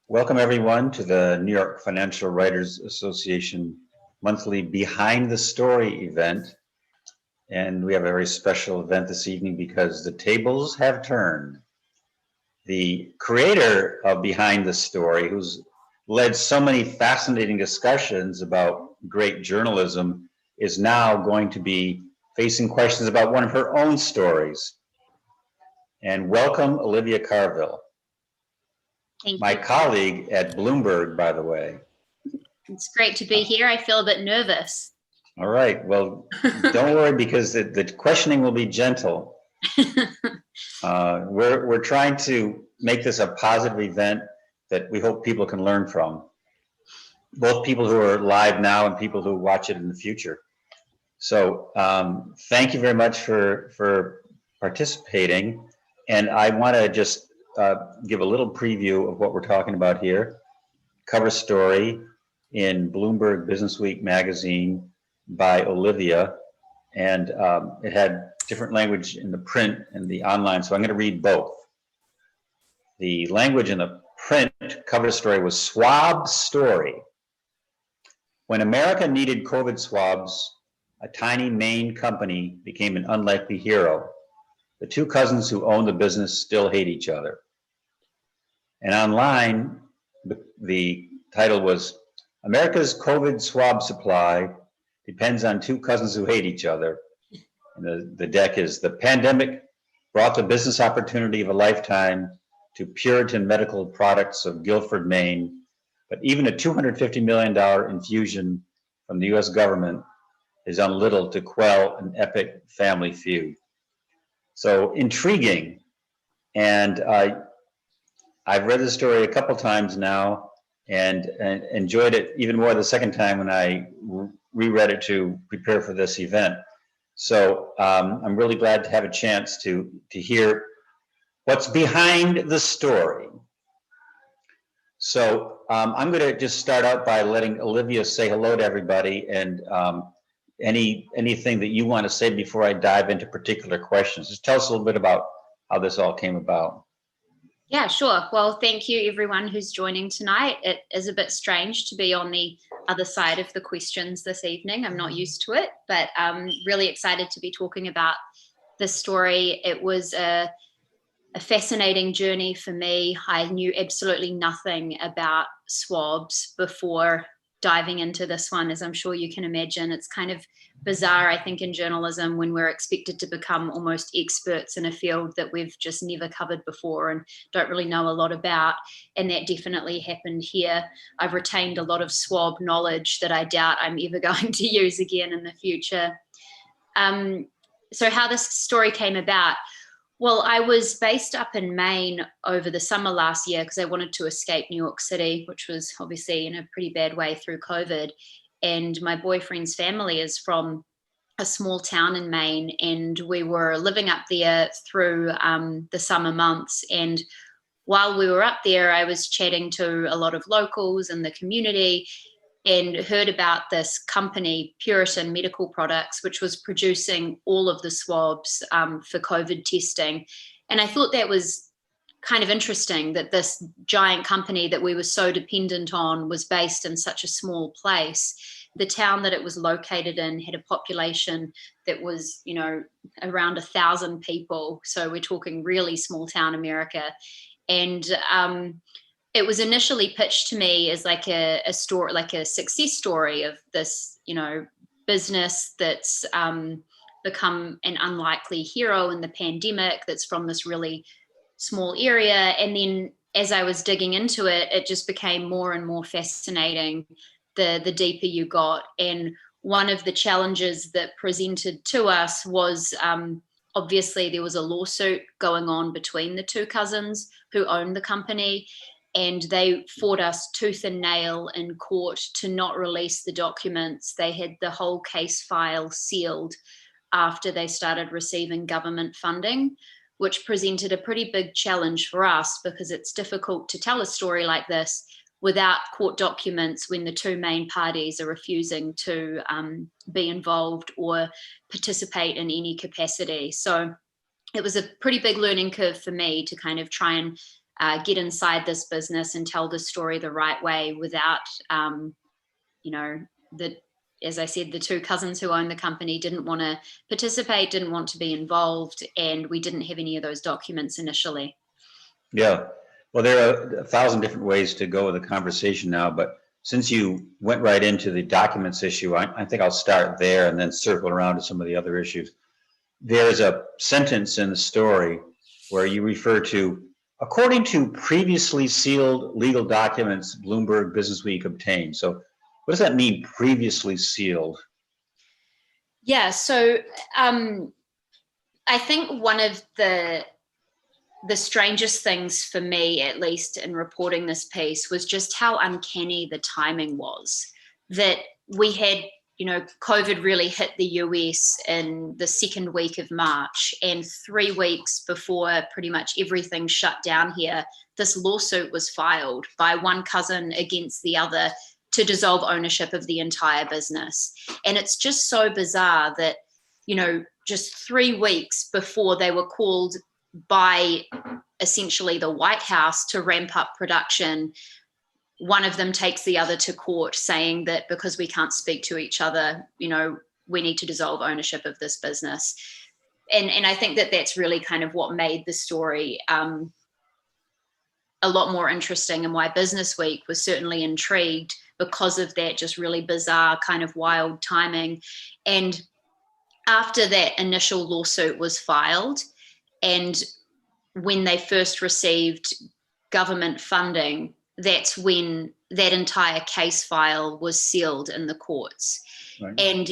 Welcome everyone to the New York Financial Writers Association monthly Behind the Story event. And we have a very special event this evening because the tables have turned. The creator of Behind the Story, who's led so many fascinating discussions about great journalism, is now going to be facing questions about one of her own stories. And welcome, Olivia Carville. Thank My you. colleague at Bloomberg, by the way. It's great to be here. I feel a bit nervous. All right. Well, don't worry because the questioning will be gentle. We're trying to make this a positive event that we hope people can learn from, both people who are live now and people who watch it in the future. So thank you very much for participating. And I want to just give a little preview of what we're talking about here. Cover story in Bloomberg Businessweek magazine by Olivia, and it had different language in the print and the online, so I'm going to read both. The language in the print cover story was Swab Story. When America needed COVID swabs, a tiny Maine company became an unlikely hero. The two cousins who own the business still hate each other. And online, the title was America's COVID Swab Supply Depends on Two Cousins Who Hate Each Other. And the deck is the pandemic brought the business opportunity of a lifetime to Puritan Medical Products of Guilford, Maine, but even a $250 million infusion from the US government is done little to quell an epic family feud. So intriguing. And I've read the story a couple times now and enjoyed it even more the second time when I reread it to prepare for this event. So I'm really glad to have a chance to hear what's behind the story. So I'm going to just start out by letting Olivia say hello to everybody, and anything that you want to say before I dive into particular questions. Just tell us a little bit about how this all came about. Yeah, sure. Well, thank you everyone who's joining tonight. It is a bit strange to be on the other side of the questions this evening. I'm not used to it, but I'm really excited to be talking about this story. It was a fascinating journey for me. I knew absolutely nothing about swabs before diving into this one, as I'm sure you can imagine. It's kind of bizarre, I think, in journalism when we're expected to become almost experts in a field that we've just never covered before and don't really know a lot about. And that definitely happened here. I've retained a lot of swab knowledge that I doubt I'm ever going to use again in the future. So how this story came about. Well, I was based up in Maine over the summer last year because I wanted to escape New York City, which was obviously in a pretty bad way through COVID. And my boyfriend's family is from a small town in Maine, and we were living up there through the summer months. And while we were up there, I was chatting to a lot of locals in the community and heard about this company, Puritan Medical Products, which was producing all of the swabs for COVID testing. And I thought that was kind of interesting that this giant company that we were so dependent on was based in such a small place. The town that it was located in had a population that was, around 1,000 people. So we're talking really small town America. And it was initially pitched to me as like a story, like a success story of this, business that's become an unlikely hero in the pandemic, that's from this really small area. And then as I was digging into it, it just became more and more fascinating the deeper you got. And one of the challenges that presented to us was obviously there was a lawsuit going on between the two cousins who owned the company. And they fought us tooth and nail in court to not release the documents. They had the whole case file sealed after they started receiving government funding, which presented a pretty big challenge for us because it's difficult to tell a story like this without court documents when the two main parties are refusing to be involved or participate in any capacity. So it was a pretty big learning curve for me to kind of try and get inside this business and tell the story the right way without, as I said, the two cousins who own the company didn't want to participate, didn't want to be involved, and we didn't have any of those documents initially. Yeah, well, there are 1,000 different ways to go with the conversation now, but since you went right into the documents issue, I think I'll start there and then circle around to some of the other issues. There's a sentence in the story where you refer to, according to previously sealed legal documents Bloomberg Businessweek obtained. So what does that mean, previously sealed? Yeah, so I think one of the strangest things for me, at least in reporting this piece, was just how uncanny the timing was. That we had, COVID really hit the US in the second week of March, and 3 weeks before pretty much everything shut down here, this lawsuit was filed by one cousin against the other to dissolve ownership of the entire business. And it's just so bizarre that, just 3 weeks before they were called by essentially the White House to ramp up production, one of them takes the other to court saying that because we can't speak to each other, we need to dissolve ownership of this business. And I think that that's really kind of what made the story a lot more interesting, and why Businessweek was certainly intrigued because of that just really bizarre kind of wild timing. And after that initial lawsuit was filed, and when they first received government funding, that's when that entire case file was sealed in the courts. Right. And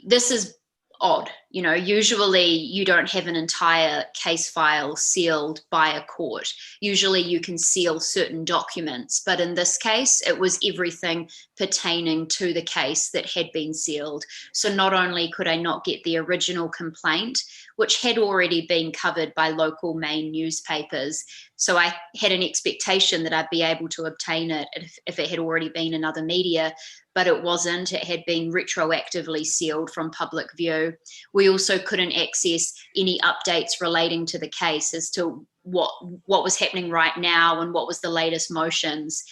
this is odd. Usually you don't have an entire case file sealed by a court. Usually you can seal certain documents, but in this case, it was everything pertaining to the case that had been sealed. So not only could I not get the original complaint, which had already been covered by local Maine newspapers, so I had an expectation that I'd be able to obtain it if it had already been in other media, but it wasn't. It had been retroactively sealed from public view. We also couldn't access any updates relating to the case as to what was happening right now and what was the latest motions.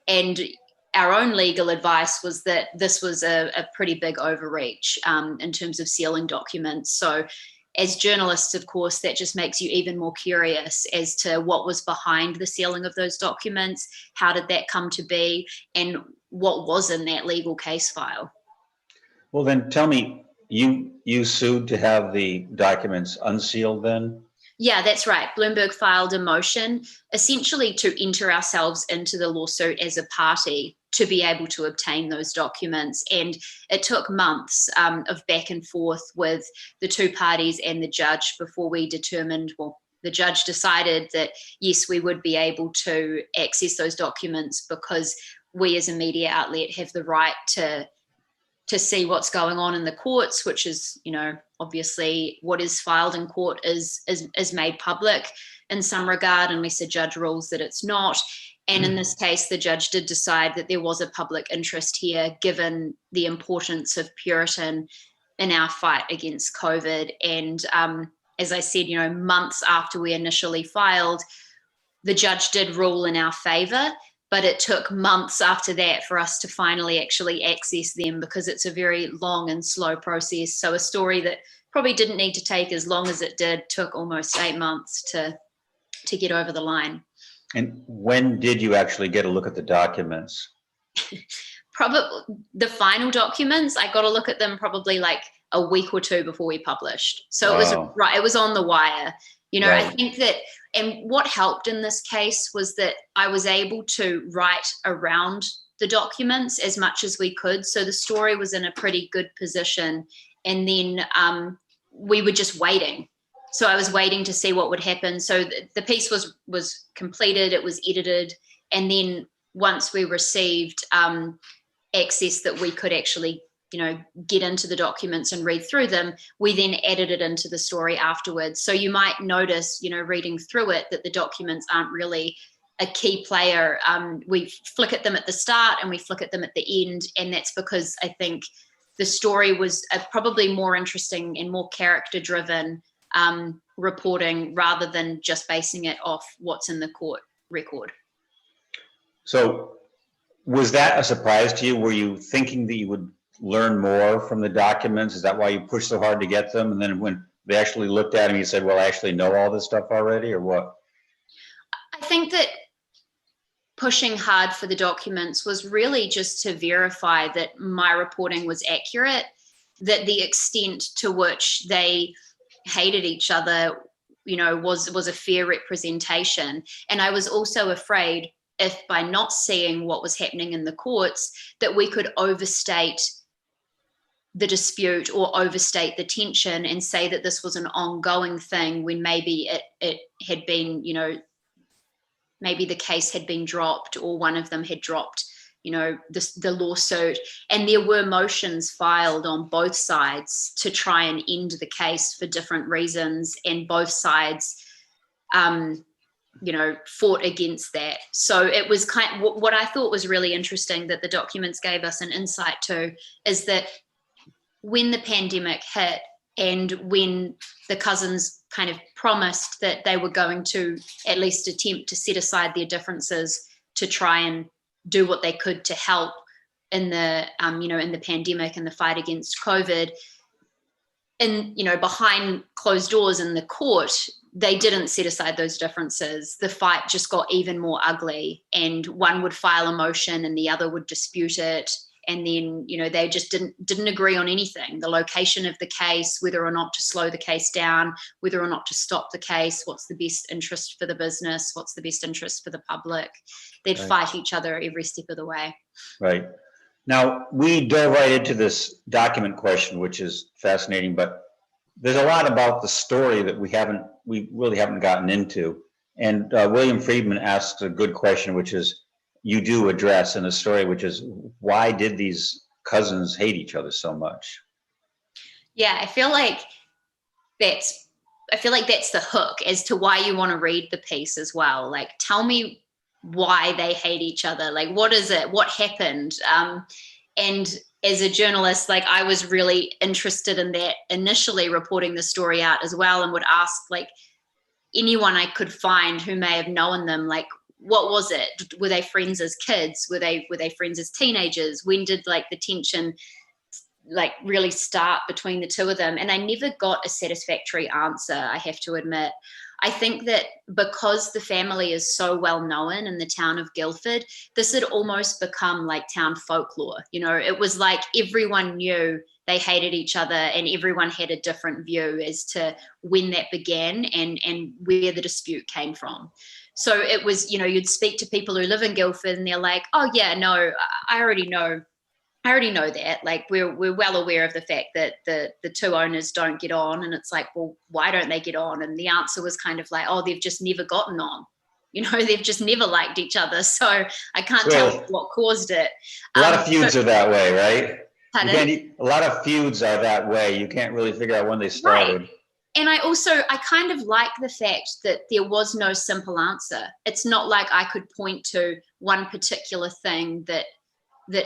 And our own legal advice was that this was a pretty big overreach in terms of sealing documents. So as journalists, of course, that just makes you even more curious as to what was behind the sealing of those documents, how did that come to be, and what was in that legal case file. Well, then tell me, you sued to have the documents unsealed then? Yeah, that's right. Bloomberg filed a motion essentially to enter ourselves into the lawsuit as a party to be able to obtain those documents. And it took months of back and forth with the two parties and the judge before we determined, the judge decided that, yes, we would be able to access those documents because we as a media outlet have the right to see what's going on in the courts, which is, obviously what is filed in court is made public in some regard, unless a judge rules that it's not. And in this case, the judge did decide that there was a public interest here, given the importance of Puritan in our fight against COVID. And as I said, months after we initially filed, the judge did rule in our favor, but it took months after that for us to finally actually access them, because it's a very long and slow process. So a story that probably didn't need to take as long as it did took almost 8 months to get over the line. And when did you actually get a look at the documents? Probably the final documents, I got a look at them probably like a week or two before we published. So it was on the wire. Right. I think that, and what helped in this case was that I was able to write around the documents as much as we could. So the story was in a pretty good position. And then we were just waiting. So I was waiting to see what would happen. So the piece was completed, it was edited. And then once we received access that we could actually get into the documents and read through them, we then added it into the story afterwards. So you might notice, reading through it, that the documents aren't really a key player. We flick at them at the start and we flick at them at the end. And that's because I think the story was probably more interesting and more character-driven reporting, rather than just basing it off what's in the court record. So was that a surprise to you? Were you thinking that you would learn more from the documents? Is that why you pushed so hard to get them? And then when they actually looked at them, you said, well, I actually know all this stuff already, or what? I think that pushing hard for the documents was really just to verify that my reporting was accurate, that the extent to which they hated each other, was a fair representation. And I was also afraid if by not seeing what was happening in the courts, that we could overstate the dispute or overstate the tension and say that this was an ongoing thing when maybe it had been, maybe the case had been dropped or one of them had dropped, the lawsuit. And there were motions filed on both sides to try and end the case for different reasons. And both sides, fought against that. So it was what I thought was really interesting that the documents gave us an insight to is that when the pandemic hit and when the cousins kind of promised that they were going to at least attempt to set aside their differences to try and do what they could to help in the, in the pandemic and the fight against COVID, and, behind closed doors in the court, they didn't set aside those differences. The fight just got even more ugly, and one would file a motion and the other would dispute it. And then, they just didn't agree on anything. The location of the case, whether or not to slow the case down, whether or not to stop the case, what's the best interest for the business, what's the best interest for the public. They'd fight each other every step of the way. Right. Now, we dove right into this document question, which is fascinating, but there's a lot about the story that we really haven't gotten into. And William Freedman asked a good question, which is, you do address in the story, which is, why did these cousins hate each other so much? Yeah, I feel like that's the hook as to why you want to read the piece as well. Like, tell me why they hate each other. Like, what is it? What happened? And as a journalist, like, I was really interested in that initially, reporting the story out as well, and would ask like anyone I could find who may have known them, like, what was it? Were they friends as kids? Were they friends as teenagers? When did like the tension like really start between the two of them? And I never got a satisfactory answer, I have to admit. I think that because the family is so well known in the town of Guildford, this had almost become like town folklore. It was like everyone knew they hated each other, and everyone had a different view as to when that began and where the dispute came from. So it was, you'd speak to people who live in Guildford and they're like, oh yeah, no, I already know that. Like, we're well aware of the fact that the two owners don't get on. And it's like, well, why don't they get on? And the answer was kind of like, oh, they've just never gotten on. They've just never liked each other. So I can't tell what caused it. A lot of feuds are that way, right? Pardon? A lot of feuds are that way. You can't really figure out when they started. Right. And I kind of like the fact that there was no simple answer. It's not like I could point to one particular thing that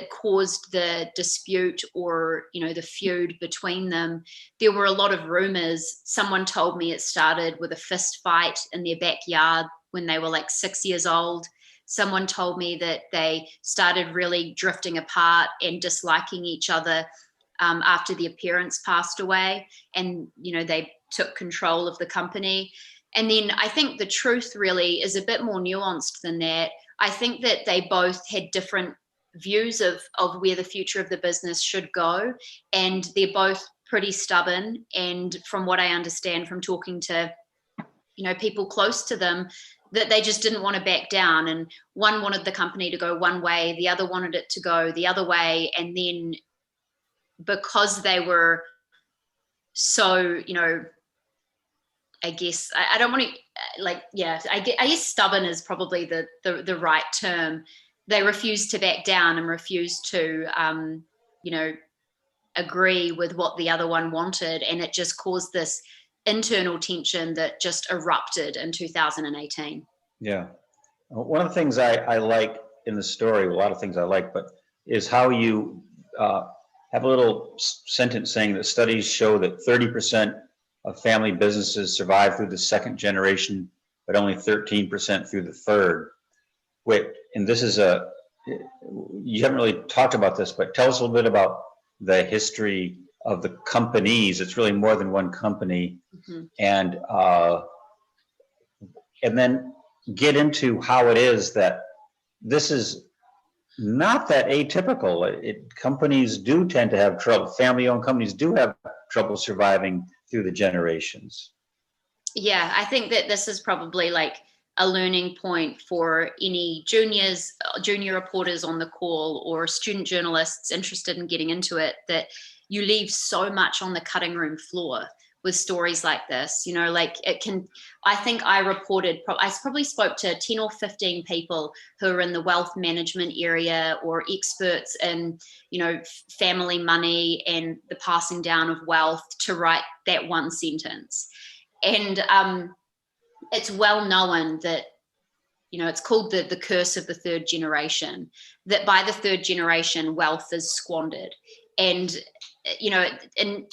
caused the dispute or, the feud between them. There were a lot of rumors. Someone told me it started with a fist fight in their backyard when they were like 6 years old. Someone told me that they started really drifting apart and disliking each other after their parents passed away, and, they took control of the company. And then I think the truth really is a bit more nuanced than that. I think that they both had different views of where the future of the business should go, and they're both pretty stubborn. And from what I understand from talking to people close to them, that they just didn't want to back down, and one wanted the company to go one way, the other wanted it to go the other way. And then because they were so, I guess I don't want to I guess stubborn is probably the right term. They refused to back down and refused to, agree with what the other one wanted. And it just caused this internal tension that just erupted in 2018. Yeah. One of the things I like in the story, a lot of things I like, but is how you have a little sentence saying that studies show that 30% of family businesses survive through the second generation but only 13% through the third. Wait, and this is you haven't really talked about this, but tell us a little bit about the history of the companies. It's really more than one company. Mm-hmm. And then get into how it is that this is not that atypical. Companies do tend to have trouble. Family-owned companies do have trouble surviving through the generations. Yeah, I think that this is probably like a learning point for any junior reporters on the call or student journalists interested in getting into it, that you leave so much on the cutting room floor with stories like this. Like I think I probably spoke to 10 or 15 people who are in the wealth management area or experts in, family money and the passing down of wealth to write that one sentence. And it's well known that, it's called the curse of the third generation, that by the third generation, wealth is squandered. And, in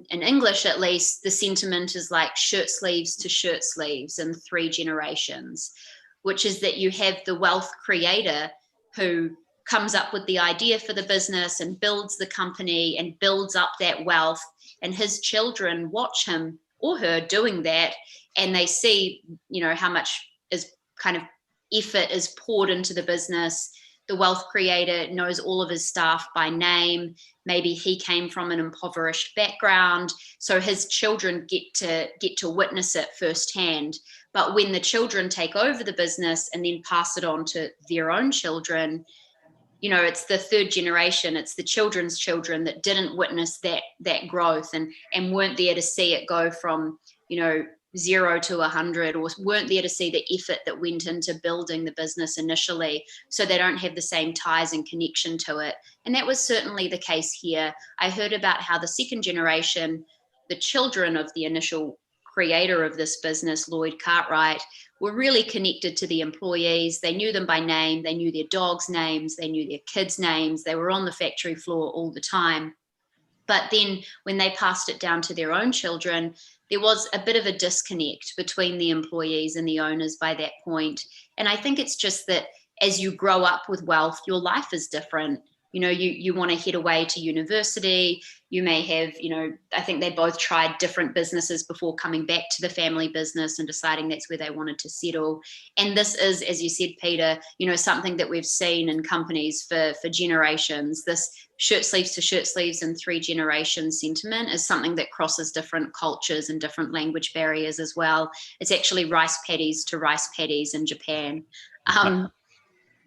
English, at least, the sentiment is like shirt sleeves to shirt sleeves in 3 generations, which is that you have the wealth creator who comes up with the idea for the business and builds the company and builds up that wealth, and his children watch him or her doing that, and they see, how much is kind of effort is poured into the business. The wealth creator knows all of his staff by name. Maybe he came from an impoverished background, so his children get to witness it firsthand. But when the children take over the business and then pass it on to their own children, it's the third generation, it's the children's children that didn't witness that growth and weren't there to see it go from, 0 to 100, or weren't there to see the effort that went into building the business initially, so they don't have the same ties and connection to it. And that was certainly the case here. I heard about how the second generation, the children of the initial creator of this business, Lloyd Cartwright, were really connected to the employees. They knew them by name, they knew their dogs' names, they knew their kids' names, they were on the factory floor all the time. But then when they passed it down to their own children, there was a bit of a disconnect between the employees and the owners by that point. And I think it's just that as you grow up with wealth, your life is different. You want to head away to university. You may have, I think they both tried different businesses before coming back to the family business and deciding that's where they wanted to settle. And this is, as you said, Peter, something that we've seen in companies for generations. This shirt sleeves to shirt sleeves in 3 generations sentiment is something that crosses different cultures and different language barriers as well. It's actually rice paddies to rice paddies in Japan.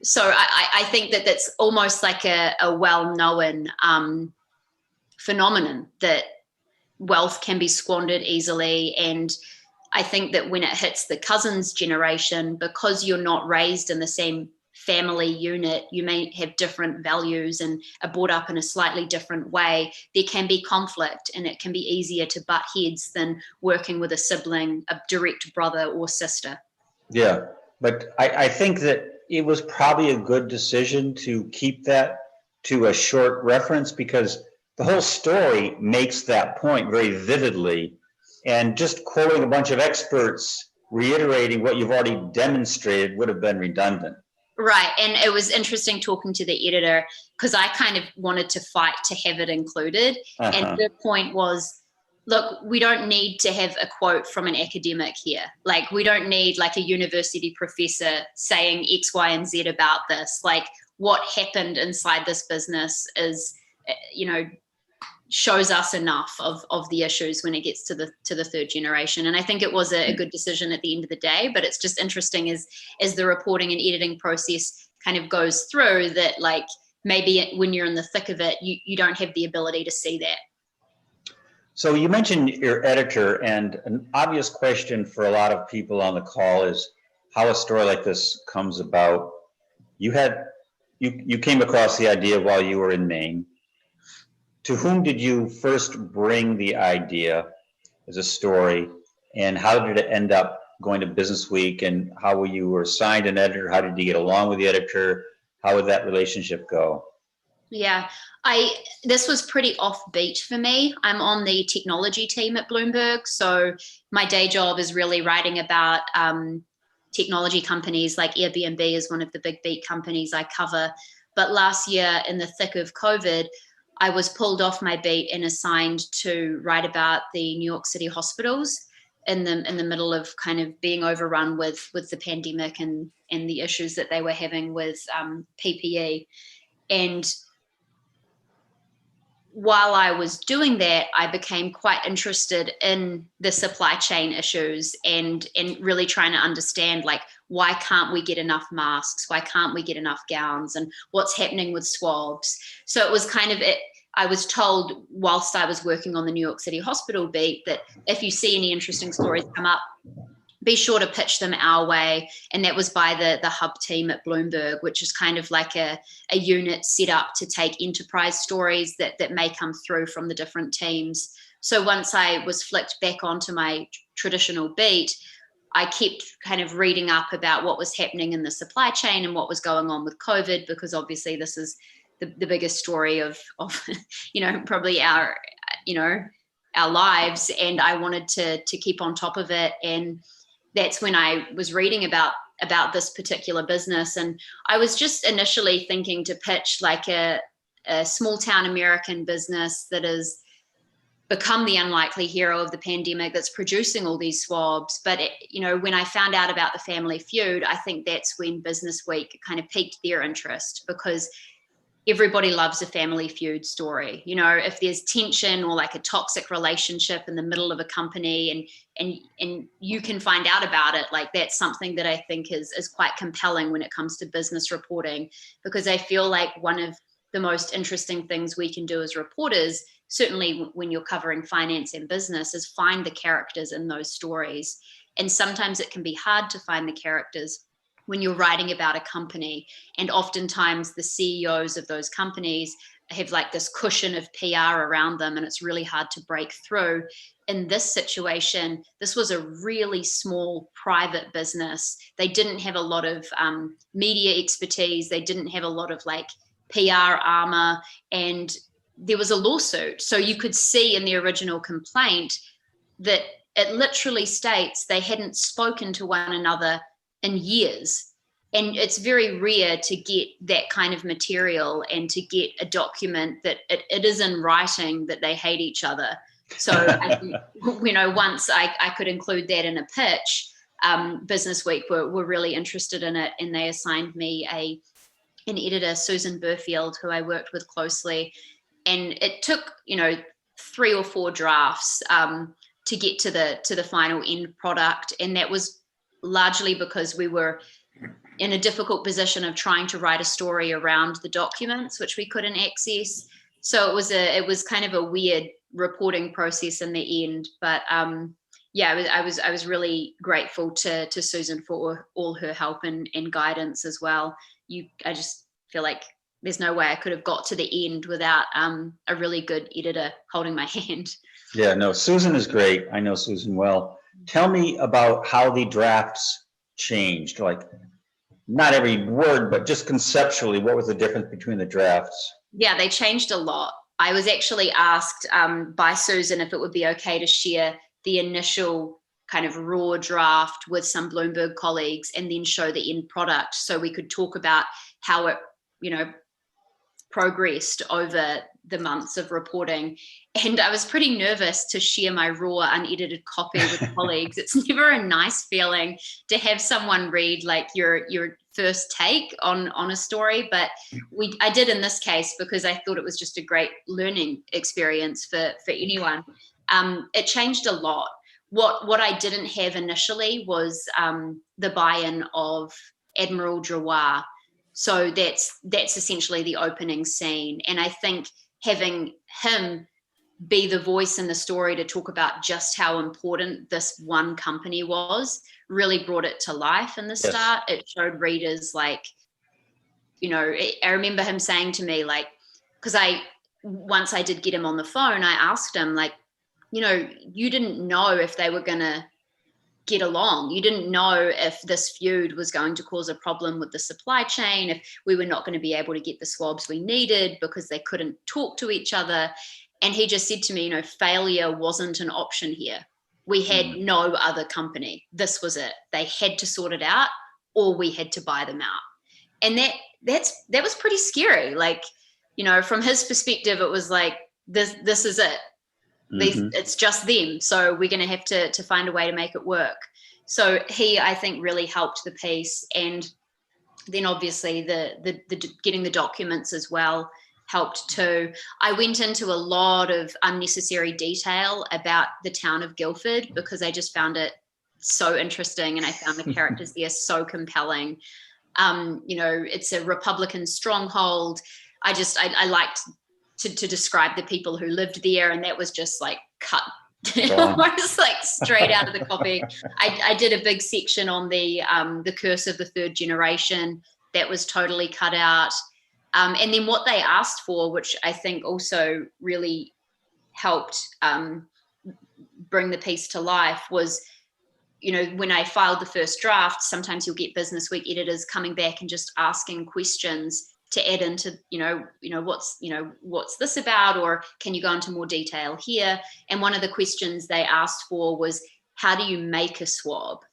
So I think that that's almost like a well-known phenomenon, that wealth can be squandered easily. And I think that when it hits the cousins generation, because you're not raised in the same family unit, you may have different values and are brought up in a slightly different way. There can be conflict, and it can be easier to butt heads than working with a sibling, a direct brother or sister. Yeah, but I think that it was probably a good decision to keep that to a short reference, because the whole story makes that point very vividly. And just quoting a bunch of experts reiterating what you've already demonstrated would have been redundant. Right. And it was interesting talking to the editor, because I kind of wanted to fight to have it included. And the point was, look, we don't need to have a quote from an academic here. Like, we don't need like a university professor saying X, Y, and Z about this. Like, what happened inside this business is, shows us enough of the issues when it gets to the third generation. And I think it was a good decision at the end of the day. But it's just interesting as the reporting and editing process kind of goes through, that like maybe when you're in the thick of it, you don't have the ability to see that. So you mentioned your editor, and an obvious question for a lot of people on the call is how a story like this comes about. You came across the idea while you were in Maine. To whom did you first bring the idea as a story, and how did it end up going to Businessweek, and how you were assigned an editor? How did you get along with the editor? How would that relationship go? Yeah, this was pretty offbeat for me. I'm on the technology team at Bloomberg, so my day job is really writing about technology companies. Like Airbnb is one of the big beat companies I cover. But last year, in the thick of COVID, I was pulled off my beat and assigned to write about the New York City hospitals in the middle of kind of being overrun with the pandemic and the issues that they were having with PPE. And while I was doing that, I became quite interested in the supply chain issues and really trying to understand, like, why can't we get enough masks? Why can't we get enough gowns? And what's happening with swabs? So it was kind of it. I was told whilst I was working on the New York City hospital beat that if you see any interesting stories come up, be sure to pitch them our way. And that was by the hub team at Bloomberg, which is kind of like a unit set up to take enterprise stories that may come through from the different teams. So once I was flicked back onto my traditional beat, I kept kind of reading up about what was happening in the supply chain and what was going on with COVID, because obviously this is the biggest story of probably our lives. And I wanted to keep on top of it. And that's when I was reading about this particular business. And I was just initially thinking to pitch like a small town American business that has become the unlikely hero of the pandemic, that's producing all these swabs. But when I found out about the family feud, I think that's when Businessweek kind of piqued their interest, because everybody loves a family feud story. If there's tension or like a toxic relationship in the middle of a company and you can find out about it, like, that's something that I think is quite compelling when it comes to business reporting, because I feel like one of the most interesting things we can do as reporters, certainly when you're covering finance and business, is find the characters in those stories. And sometimes it can be hard to find the characters when you're writing about a company. And oftentimes the CEOs of those companies have like this cushion of PR around them, and it's really hard to break through. In this situation, this was a really small private business. They didn't have a lot of media expertise. They didn't have a lot of like PR armor, and there was a lawsuit. So you could see in the original complaint that it literally states they hadn't spoken to one another in years. And it's very rare to get that kind of material and to get a document that it is in writing that they hate each other. So I think, once I could include that in a pitch, Businessweek were really interested in it, and they assigned me an editor, Susan Burfield, who I worked with closely. And it took 3 or 4 drafts to get to the final end product, and that was largely because we were in a difficult position of trying to write a story around the documents, which we couldn't access. So it was kind of a weird reporting process in the end. But I was really grateful to Susan for all her help and guidance as well. I just feel like there's no way I could have got to the end without a really good editor holding my hand. Yeah, no, Susan is great. I know Susan well. Tell me about how the drafts changed. Like, not every word, but just conceptually, what was the difference between the drafts? Yeah, they changed a lot. I was actually asked by Susan if it would be okay to share the initial kind of raw draft with some Bloomberg colleagues and then show the end product, so we could talk about how it, progressed over the months of reporting. And I was pretty nervous to share my raw, unedited copy with colleagues. It's never a nice feeling to have someone read like your first take on a story, but I did in this case because I thought it was just a great learning experience for anyone. It changed a lot. What I didn't have initially was the buy-in of Admiral Drouin. So that's essentially the opening scene. And I think having him be the voice in the story to talk about just how important this one company was really brought it to life in the start. Yes. It showed readers like, I remember him saying to me, like, because once I did get him on the phone, I asked him, like, you didn't know if they were going to get along. You didn't know if this feud was going to cause a problem with the supply chain, if we were not going to be able to get the swabs we needed because they couldn't talk to each other. And he just said to me, failure wasn't an option here. We had no other company. This was it. They had to sort it out, or we had to buy them out. And that was pretty scary. Like, from his perspective, it was like, this is it. It's just them. So we're going to have to find a way to make it work. So he, I think, really helped the piece. And then obviously the getting the documents as well helped too. I went into a lot of unnecessary detail about the town of Guildford because I just found it so interesting, and I found the characters there so compelling. It's a Republican stronghold. I liked to describe the people who lived there, and that was just like cut almost like straight out of the copy. I did a big section on the curse of the third generation. That was totally cut out. And then what they asked for, which I think also really helped bring the piece to life, was, when I filed the first draft, sometimes you'll get Businessweek editors coming back and just asking questions to add into, what's this about, or can you go into more detail here? And one of the questions they asked for was, how do you make a swab?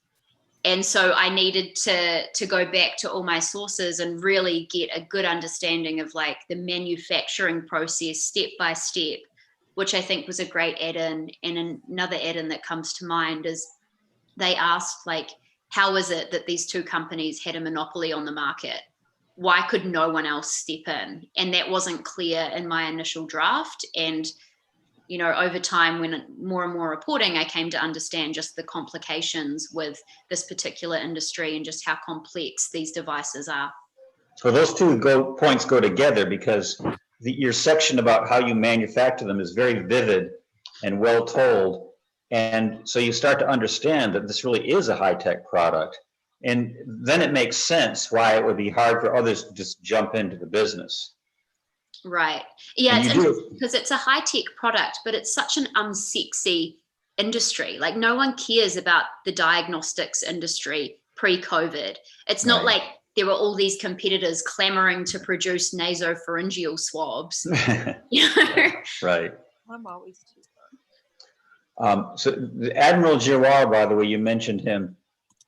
And so I needed to go back to all my sources and really get a good understanding of like the manufacturing process step by step, which I think was a great add-in. And another add-in that comes to mind is they asked, like, how is it that these two companies had a monopoly on the market? Why could no one else step in? And that wasn't clear in my initial draft. And over time, when more and more reporting, I came to understand just the complications with this particular industry and just how complex these devices are. So those two points go together, because your section about how you manufacture them is very vivid and well told. And so you start to understand that this really is a high-tech product. And then it makes sense why it would be hard for others to just jump into the business. Right. Yeah, it's interesting because it's a high-tech product, but it's such an unsexy industry. Like, no one cares about the diagnostics industry pre-COVID. It's not like there were all these competitors clamoring to produce nasopharyngeal swabs. Right. I'm always too So the Admiral Giroir, by the way, you mentioned him.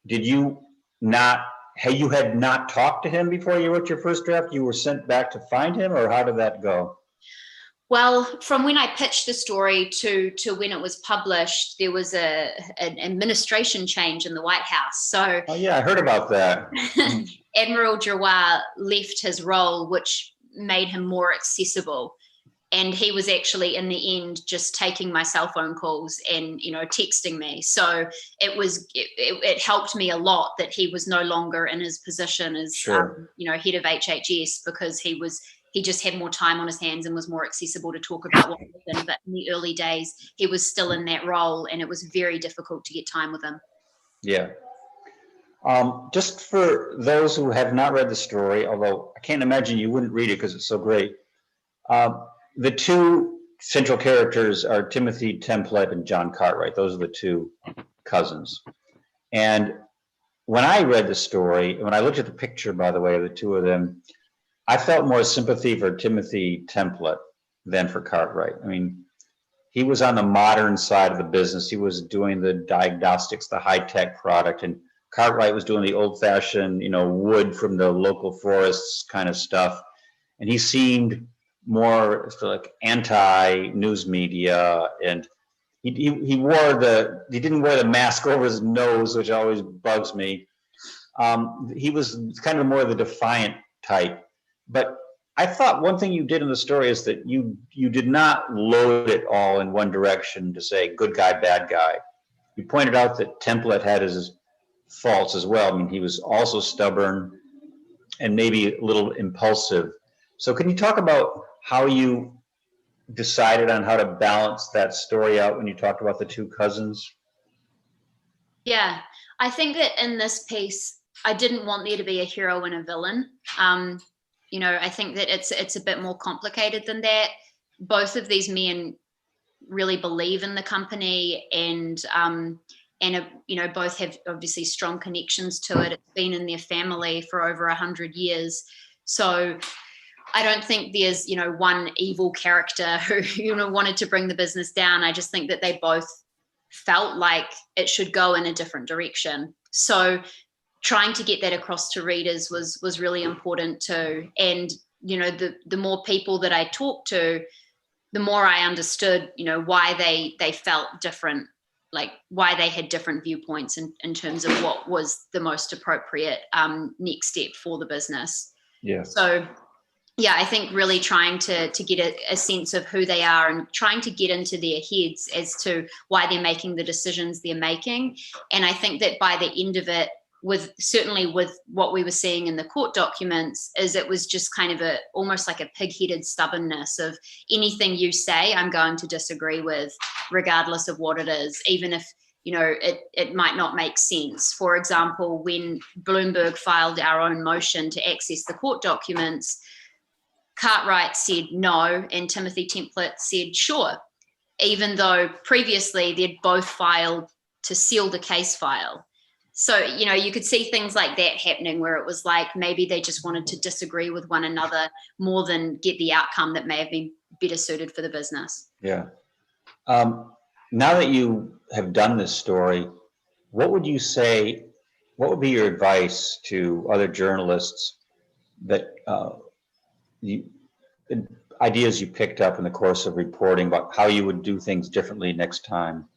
Did you not? Hey, you had not talked to him before you wrote your first draft? You were sent back to find him, or how did that go? Well, from when I pitched the story to when it was published, there was an administration change in the White House. So, oh yeah, I heard about that. Admiral Giroir left his role, which made him more accessible. And he was actually, in the end, just taking my cell phone calls and, texting me. So it helped me a lot that he was no longer in his position as, sure. Head of HHS, because he just had more time on his hands and was more accessible to talk about what happened. But in the early days, he was still in that role, and it was very difficult to get time with him. Yeah. Just for those who have not read the story, although I can't imagine you wouldn't read it because it's so great. The two central characters are Timothy Templet and John Cartwright. Those are the two cousins. And when I read the story, when I looked at the picture, by the way, of the two of them, I felt more sympathy for Timothy Templet than for Cartwright. I mean, he was on the modern side of the business. He was doing the diagnostics, the high-tech product, and Cartwright was doing the old-fashioned, wood from the local forests kind of stuff. And he seemed more like anti-news media, and he didn't wear the mask over his nose, which always bugs me. He was kind of more the defiant type. But I thought one thing you did in the story is that you did not load it all in one direction to say good guy, bad guy. You pointed out that Templet had his faults as well. I mean, he was also stubborn and maybe a little impulsive. So can you talk about how you decided on how to balance that story out when you talked about the two cousins? Yeah, I think that in this piece, I didn't want there to be a hero and a villain. I think that it's a bit more complicated than that. Both of these men really believe in the company, and and both have obviously strong connections to it. It's been in their family for over 100 years. So I don't think there's, one evil character who, wanted to bring the business down. I just think that they both felt like it should go in a different direction. So trying to get that across to readers was really important too. And, the more people that I talked to, the more I understood, why they felt different, like why they had different viewpoints in terms of what was the most appropriate next step for the business. Yeah. So, yeah, I think really trying to get a sense of who they are and trying to get into their heads as to why they're making the decisions they're making. And I think that by the end of it, certainly with what we were seeing in the court documents, is it was just kind of almost like a pig-headed stubbornness of anything you say, I'm going to disagree with, regardless of what it is, even if it might not make sense. For example, when Bloomberg filed our own motion to access the court documents, Cartwright said no, and Timothy Template said sure, even though previously they'd both filed to seal the case file. So, you could see things like that happening where it was like maybe they just wanted to disagree with one another more than get the outcome that may have been better suited for the business. Yeah. Now that you have done this story, what would you say, what would be your advice to other journalists that ideas you picked up in the course of reporting about how you would do things differently next time?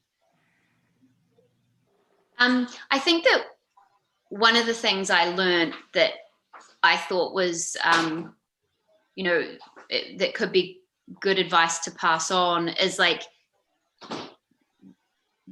I think that one of the things I learned that I thought was, that could be good advice to pass on is like,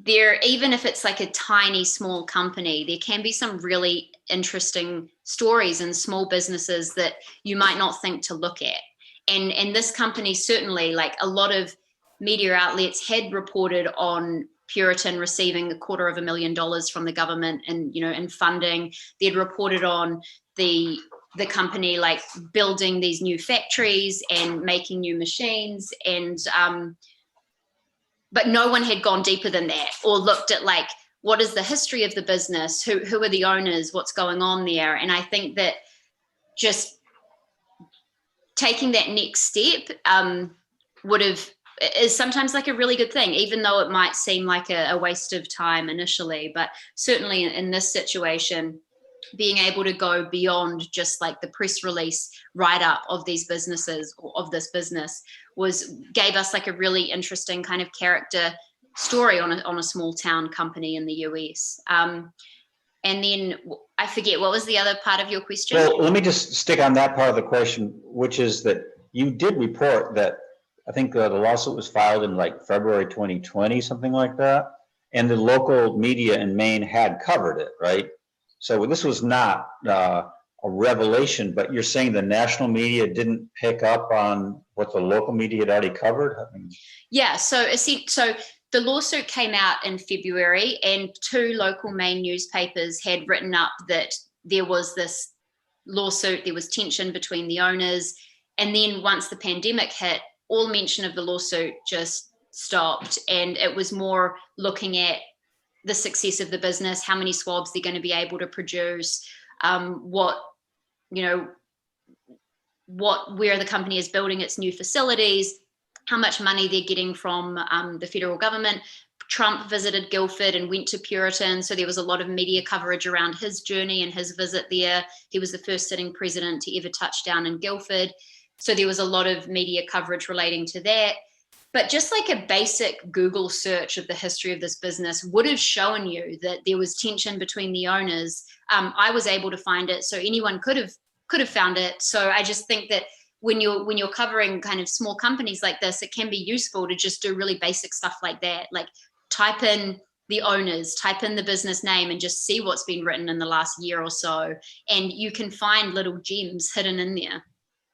even if it's like a tiny, small company, there can be some really interesting stories and small businesses that you might not think to look at. And this company, certainly, like a lot of media outlets had reported on Puritan receiving $250,000 from the government and, in funding. They'd reported on the company like building these new factories and making new machines, and but no one had gone deeper than that or looked at like, what is the history of the business? Who are the owners? What's going on there? And I think that just taking that next step is sometimes like a really good thing, even though it might seem like a waste of time initially. But certainly in this situation, being able to go beyond just like the press release write-up of these businesses or of this business gave us like a really interesting kind of character story on a small town company in the US. And then I forget, what was the other part of your question? Well, let me just stick on that part of the question, which is that you did report that I think the lawsuit was filed in like February 2020, something like that. And the local media in Maine had covered it, right? So this was not a revelation, but you're saying the national media didn't pick up on what the local media had already covered? Yeah, so the lawsuit came out in February, and 2 local Maine newspapers had written up that there was this lawsuit, there was tension between the owners. And then once the pandemic hit, all mention of the lawsuit just stopped. And it was more looking at the success of the business, how many swabs they're going to be able to produce, where the company is building its new facilities, how much money they're getting from the federal government. Trump visited Guildford and went to Puritan, so there was a lot of media coverage around his journey and his visit there. He was the first sitting president to ever touch down in Guildford, so there was a lot of media coverage relating to that. But just like a basic Google search of the history of this business would have shown you that there was tension between the owners. I was able to find it, so anyone could have found it. So I just think that when you're covering kind of small companies like this, it can be useful to just do really basic stuff like that, like type in the owners, type in the business name, and just see what's been written in the last year or so, and you can find little gems hidden in there.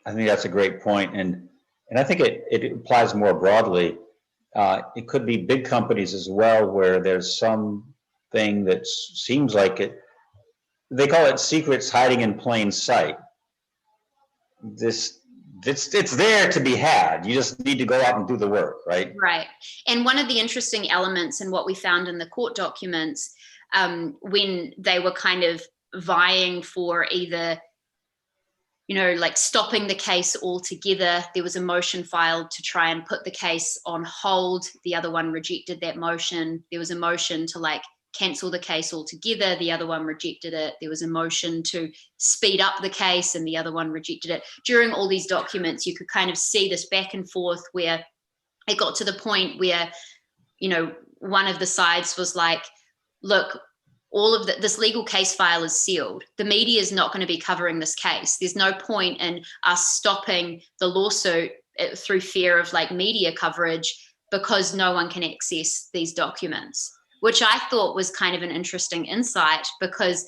I think that's a great point, and I think it applies more broadly. It could be big companies as well, where there's something that seems like it. They call it secrets hiding in plain sight. This it's there to be had. You just need to go out and do the work, right? Right. And one of the interesting elements in what we found in the court documents, when they were kind of vying for either, like stopping the case altogether, there was a motion filed to try and put the case on hold. The other one rejected that motion. There was a motion to cancel the case altogether. The other one rejected it. There was a motion to speed up the case, and the other one rejected it. During all these documents, you could kind of see this back and forth where it got to the point where, one of the sides was like, look, all of this legal case file is sealed. The media is not going to be covering this case. There's no point in us stopping the lawsuit through fear of media coverage because no one can access these documents, which I thought was kind of an interesting insight, because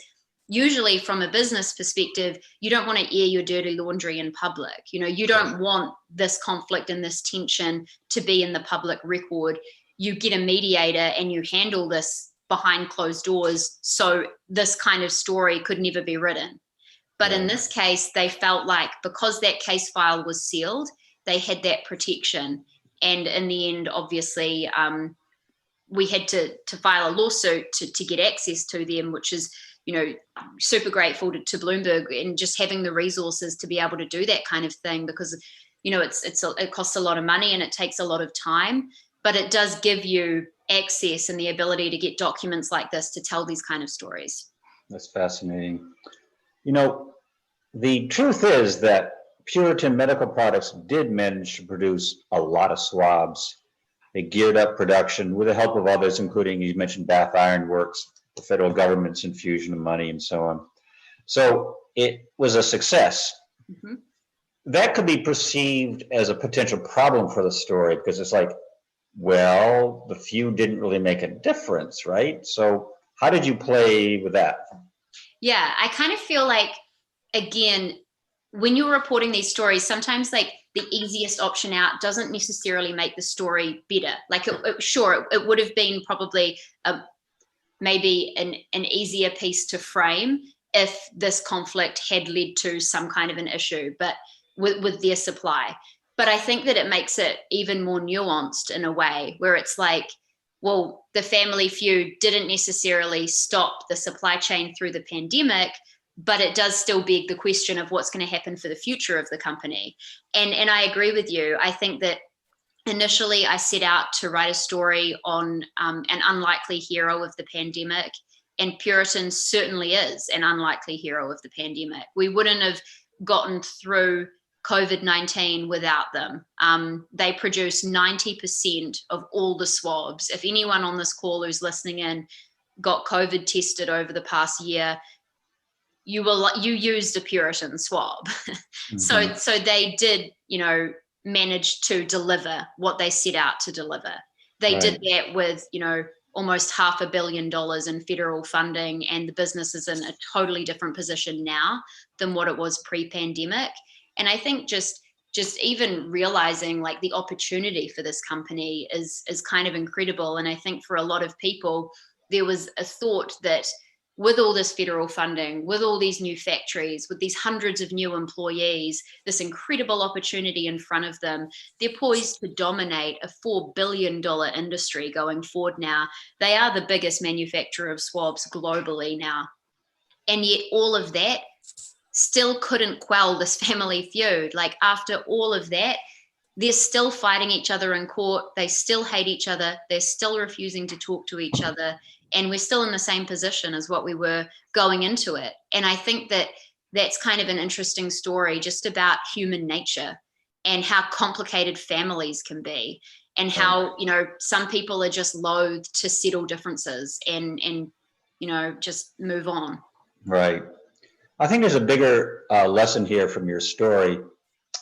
usually from a business perspective, you don't want to air your dirty laundry in public. You don't want this conflict and this tension to be in the public record. You get a mediator and you handle this behind closed doors, so this kind of story could never be written. But in this case, they felt like because that case file was sealed, they had that protection. And in the end, obviously, we had to file a lawsuit to get access to them, which is, super grateful to Bloomberg, and just having the resources to be able to do that kind of thing, because, it costs a lot of money and it takes a lot of time, but it does give you access and the ability to get documents like this to tell these kind of stories. That's fascinating. The truth is that Puritan Medical Products did manage to produce a lot of swabs. They geared up production with the help of others, including, you mentioned, Bath Iron Works, the federal government's infusion of money, and so on. So it was a success. Mm-hmm. That could be perceived as a potential problem for the story, because it's like, well, the feud didn't really make a difference, right? So how did you play with that? Yeah, I kind of feel like, again, when you're reporting these stories, sometimes the easiest option out doesn't necessarily make the story better. It would have been probably maybe an easier piece to frame if this conflict had led to some kind of an issue, but with their supply. But I think that it makes it even more nuanced in a way where it's like, well, the family feud didn't necessarily stop the supply chain through the pandemic, but it does still beg the question of what's going to happen for the future of the company. And I agree with you. I think that initially I set out to write a story on an unlikely hero of the pandemic, and Puritan certainly is an unlikely hero of the pandemic. We wouldn't have gotten through COVID-19 without them. They produce 90% of all the swabs. If anyone on this call who's listening in got COVID tested over the past year, you used a Puritan swab. Mm-hmm. So they did, manage to deliver what they set out to deliver. They did that with, almost $500 million in federal funding, and the business is in a totally different position now than what it was pre-pandemic. And I think just even realizing the opportunity for this company is kind of incredible. And I think for a lot of people, there was a thought that with all this federal funding, with all these new factories, with these hundreds of new employees, this incredible opportunity in front of them, they're poised to dominate a $4 billion industry going forward now. They are the biggest manufacturer of swabs globally now. And yet all of that still couldn't quell this family feud. After all of that, they're still fighting each other in court. They still hate each other. They're still refusing to talk to each other. And we're still in the same position as what we were going into it. And I think that that's kind of an interesting story just about human nature and how complicated families can be, and how, some people are just loath to settle differences and just move on. Right. I think there's a bigger lesson here from your story.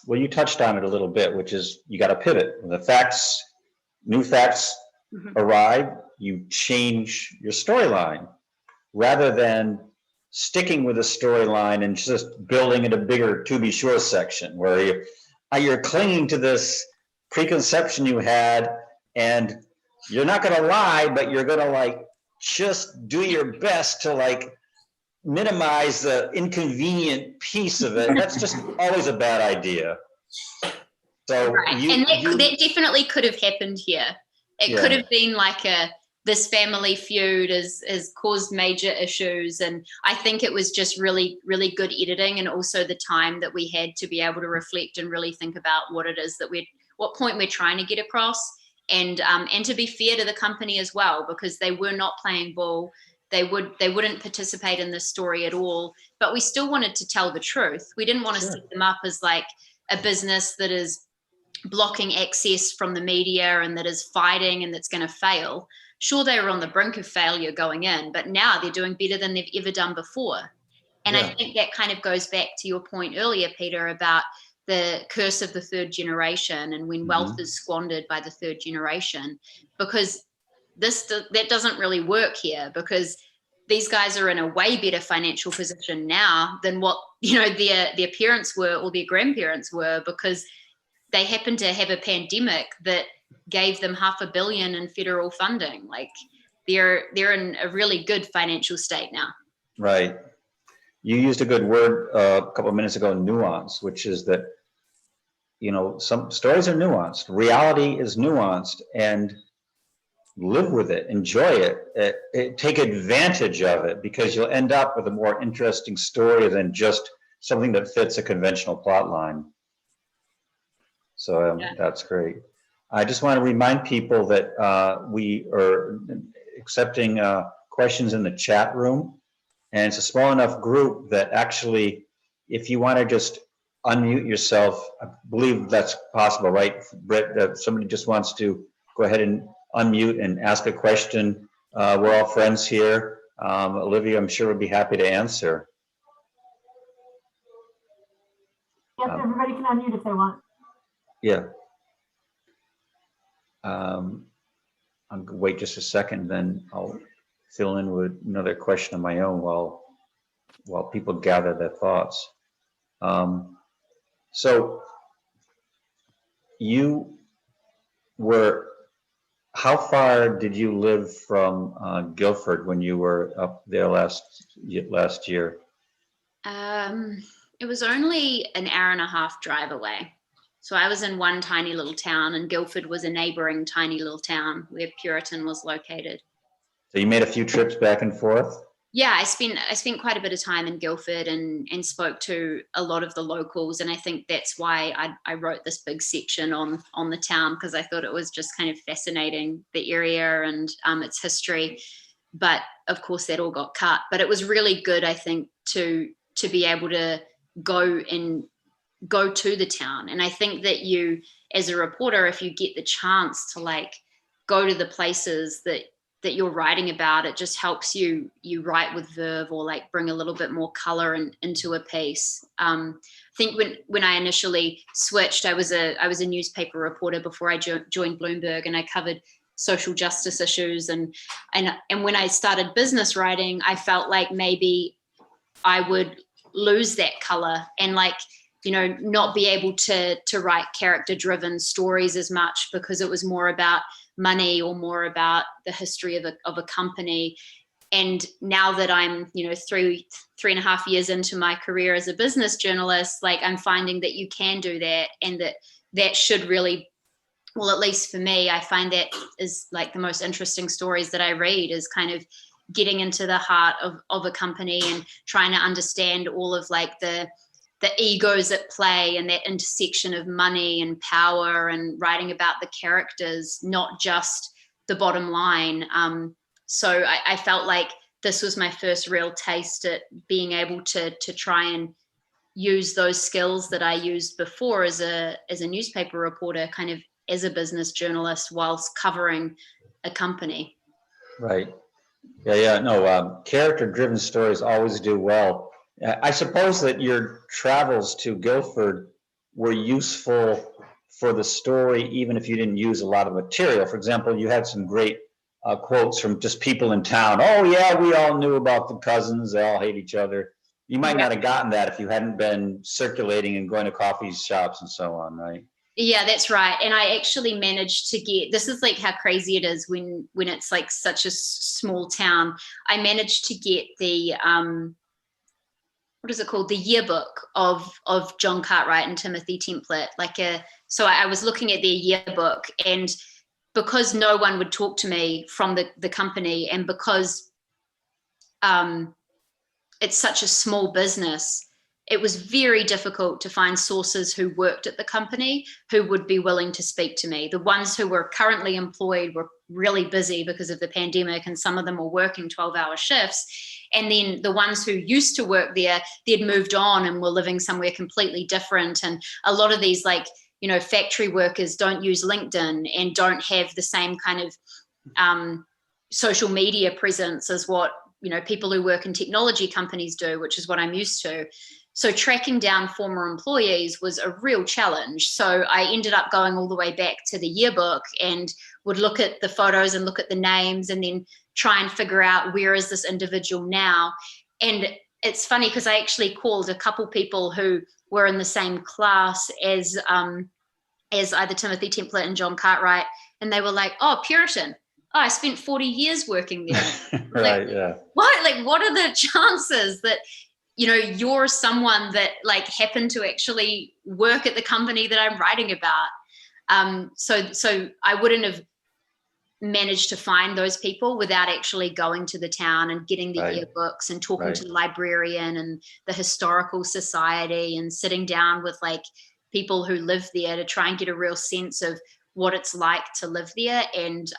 Well, you touched on it a little bit, which is you got to pivot. When new facts arrive, you change your storyline rather than sticking with a storyline and just building in a bigger to be sure section where you're clinging to this preconception you had, and you're not going to lie, but you're going to just do your best to minimize the inconvenient piece of it. That's just always a bad idea. So right. And that definitely could have happened here. It could have been like this family feud has caused major issues. And I think it was just really, really good editing, and also the time that we had to be able to reflect and really think about what it is that what point we're trying to get across, and to be fair to the company as well, because they were not playing ball. They wouldn't participate in this story at all, but we still wanted to tell the truth. We didn't want to set them up as like a business that is blocking access from the media and that is fighting and that's going to fail. Sure, they were on the brink of failure going in, but now they're doing better than they've ever done before. And I think that kind of goes back to your point earlier, Peter, about the curse of the third generation, and when wealth is squandered by the third generation, because that doesn't really work here, because these guys are in a way better financial position now than what their parents were or their grandparents were, because they happen to have a pandemic that gave them $500 million in federal funding. Like they're in a really good financial state now. Right. You used a good word a couple of minutes ago, nuance, which is that, some stories are nuanced. Reality is nuanced, and live with it, enjoy it, take advantage of it, because you'll end up with a more interesting story than just something that fits a conventional plot line. So that's great. I just want to remind people that we are accepting questions in the chat room, and it's a small enough group that actually, if you want to just unmute yourself, I believe that's possible, right, Britt? If somebody just wants to go ahead and unmute and ask a question. We're all friends here. Olivia, I'm sure would be happy to answer. Yep, everybody can unmute if they want. Yeah. I'm going to wait just a second, then I'll fill in with another question of my own while people gather their thoughts. So you were, how far did you live from Guilford when you were up there last year? It was only an hour and a half drive away. So I was in one tiny little town, and Guilford was a neighboring tiny little town where Puritan was located. So you made a few trips back and forth? Yeah, I spent quite a bit of time in Guilford and spoke to a lot of the locals, and I think that's why I wrote this big section on the town, because I thought it was just kind of fascinating, the area and its history. But of course, that all got cut. But it was really good, I think, to be able to go to the town. And I think that you, as a reporter, if you get the chance to like go to the places that you're writing about, it just helps you write with verve, or like bring a little bit more color into a piece. I think when I initially switched, I was a newspaper reporter before I joined Bloomberg, and I covered social justice issues. And when I started business writing, I felt like maybe I would lose that color and not be able to write character-driven stories as much, because it was more about money or more about the history of a company. And now that I'm, 3.5 years into my career as a business journalist, I'm finding that you can do that, and that should really, well, at least for me, I find that is the most interesting stories that I read, is kind of getting into the heart of a company and trying to understand all of the egos at play and that intersection of money and power, and writing about the characters, not just the bottom line. So I felt like this was my first real taste at being able to try and use those skills that I used before as a newspaper reporter, kind of as a business journalist, whilst covering a company. Right. Yeah. No, character-driven stories always do well. I suppose that your travels to Guilford were useful for the story, even if you didn't use a lot of material. For example, you had some great quotes from just people in town. Oh, yeah, we all knew about the cousins. They all hate each other. You might not have gotten that if you hadn't been circulating and going to coffee shops and so on, right? Yeah, that's right. And I actually managed to get, this is how crazy it is when it's such a small town. I managed to get the what is it called? The yearbook of John Cartwright and Timothy Templet. So I was looking at their yearbook, and because no one would talk to me from the company, and because it's such a small business, it was very difficult to find sources who worked at the company who would be willing to speak to me. The ones who were currently employed were really busy because of the pandemic, and some of them were working 12-hour shifts. And then the ones who used to work there, they'd moved on and were living somewhere completely different. And a lot of these, factory workers don't use LinkedIn and don't have the same kind of social media presence as what, people who work in technology companies do, which is what I'm used to. So tracking down former employees was a real challenge. So I ended up going all the way back to the yearbook and would look at the photos and look at the names and then try and figure out, where is this individual now? And it's funny because I actually called a couple people who were in the same class as either Timothy Templet and John Cartwright, and they were like, "Oh, Puritan. Oh, I spent 40 years working there." Right, yeah. What are the chances that you're someone that happened to actually work at the company that I'm writing about? So I wouldn't have managed to find those people without actually going to the town and getting the yearbooks and talking to the librarian and the historical society and sitting down with people who live there to try and get a real sense of what it's like to live there, and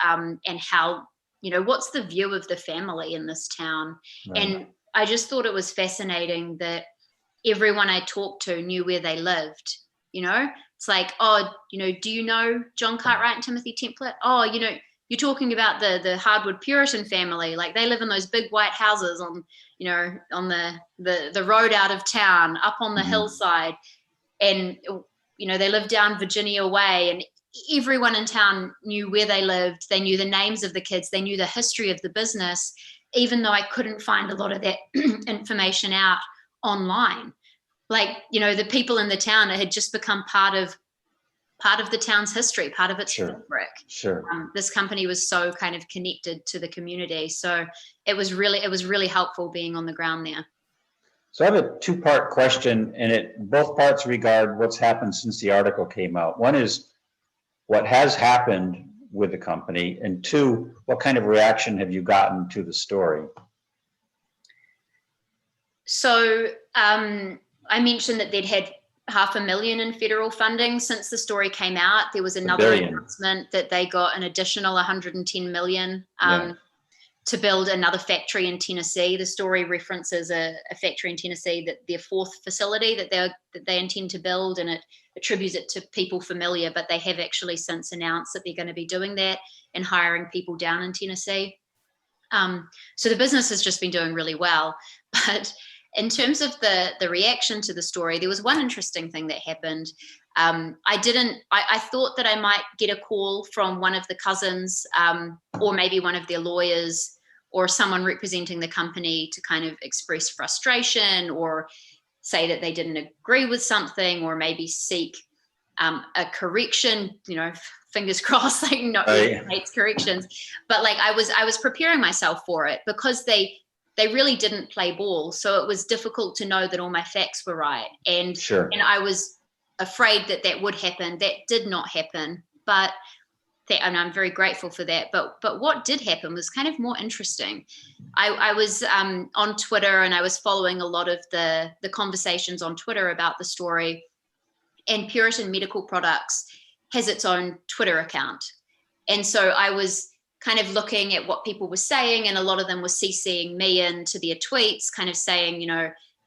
how, what's the view of the family in this town. And I just thought it was fascinating that everyone I talked to knew where they lived. It's like, "Oh, do you know John Cartwright and Timothy Templet? Oh, you're talking about the Hardwood Puritan family. They live in those big white houses on the road out of town, up on the hillside. And, they live down Virginia Way." And everyone in town knew where they lived. They knew the names of the kids. They knew the history of the business, even though I couldn't find a lot of that information out online. The people in the town, it had just become part of the town's history, part of its fabric. Sure. This company was so kind of connected to the community. So it was really helpful being on the ground there. So I have a two-part question, and both parts regard what's happened since the article came out. One is what has happened with the company, and two, what kind of reaction have you gotten to the story? So I mentioned that they'd had $500,000 in federal funding since the story came out. There was another announcement that they got an additional $110 million to build another factory in Tennessee. The story references a factory in Tennessee, that their fourth facility that they intend to build, and it attributes it to people familiar, but they have actually since announced that they're going to be doing that and hiring people down in Tennessee. So the business has just been doing really well. But in terms of the reaction to the story, there was one interesting thing that happened. I thought that I might get a call from one of the cousins, or maybe one of their lawyers, or someone representing the company to kind of express frustration or say that they didn't agree with something, or maybe seek a correction, fingers crossed, hates corrections. But I was preparing myself for it, because they really didn't play ball. So it was difficult to know that all my facts were right. And I was afraid that would happen. That did not happen, and I'm very grateful for that. But what did happen was kind of more interesting. I was on Twitter, and I was following a lot of the conversations on Twitter about the story. And Puritan Medical Products has its own Twitter account. And so I was kind of looking at what people were saying, and a lot of them were CCing me into their tweets, kind of saying,